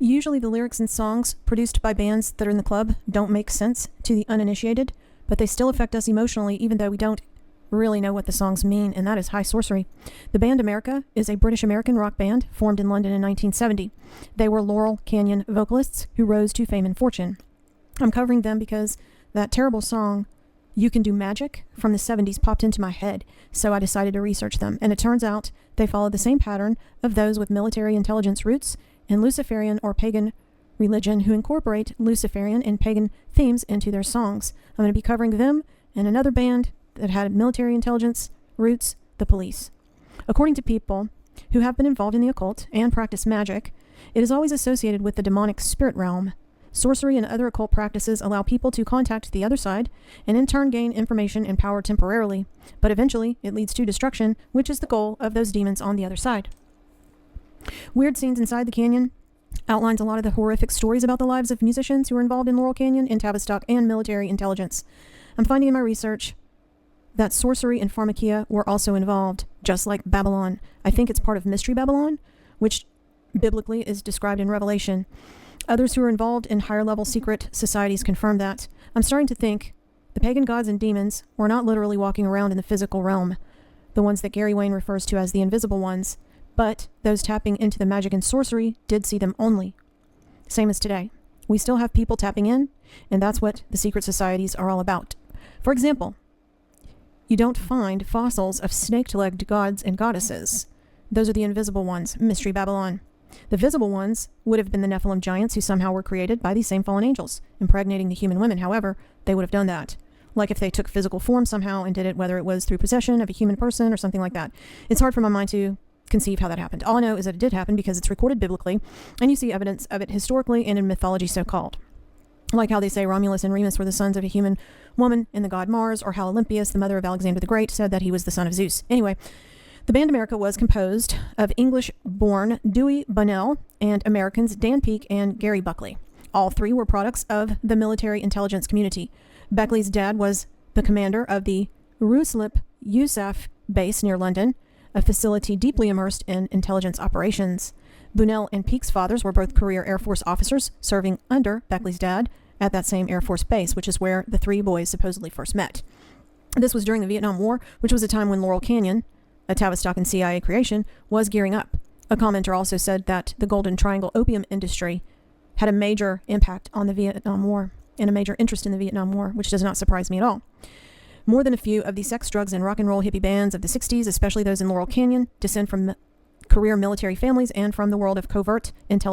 Usually the lyrics and songs produced by bands that are in the club don't make sense to the uninitiated, but they still affect us emotionally even though we don't really know what the songs mean, and that is high sorcery. The band America is a British-American rock band formed in London in 1970. They were Laurel Canyon vocalists who rose to fame and fortune. I'm covering them because that terrible song, You Can Do Magic, from the 70s popped into my head, so I decided to research them, and it turns out they follow the same pattern of those with military intelligence roots and Luciferian or pagan religion who incorporate Luciferian and pagan themes into their songs. I'm going to be covering them and another band that had military intelligence roots, the Police. According to people who have been involved in the occult and practice magic, it is always associated with the demonic spirit realm. Sorcery and other occult practices allow people to contact the other side and in turn gain information and power temporarily, but eventually it leads to destruction, which is the goal of those demons on the other side. Weird Scenes Inside the Canyon outlines a lot of the horrific stories about the lives of musicians who were involved in Laurel Canyon, in Tavistock, and military intelligence. I'm finding in my research that sorcery and pharmakia were also involved, just like Babylon. I think it's part of Mystery Babylon, which biblically is described in Revelation. Others who are involved in higher-level secret societies confirm that. I'm starting to think the pagan gods and demons were not literally walking around in the physical realm, the ones that Gary Wayne refers to as the invisible ones, but those tapping into the magic and sorcery did see them only. Same as today. We still have people tapping in, and that's what the secret societies are all about. For example, you don't find fossils of snake-legged gods and goddesses. Those are the invisible ones, Mystery Babylon. The visible ones would have been the Nephilim giants who somehow were created by these same fallen angels, impregnating the human women. However, they would have done that. Like if they took physical form somehow and did it, whether it was through possession of a human person or something like that. It's hard for my mind to conceive how that happened. All I know is that it did happen because it's recorded biblically, and you see evidence of it historically and in mythology so-called. Like how they say Romulus and Remus were the sons of a human woman and the god Mars, or how Olympias, the mother of Alexander the Great, said that he was the son of Zeus. Anyway, the band America was composed of English-born Dewey Bunnell and Americans Dan Peake and Gary Buckley. All three were products of the military intelligence community. Buckley's dad was the commander of the Ruslip USAF base near London, a facility deeply immersed in intelligence operations. Bunnell and Peake's fathers were both career Air Force officers serving under Buckley's dad at that same Air Force base, which is where the three boys supposedly first met. This was during the Vietnam War, which was a time when Laurel Canyon, a Tavistock and CIA creation, was gearing up. A commenter also said that the Golden Triangle opium industry had a major impact on the Vietnam War and a major interest in the Vietnam War, which does not surprise me at all. More than a few of the sex, drugs, and rock and roll hippie bands of the 60s, especially those in Laurel Canyon, descend from career military families and from the world of covert intelligence.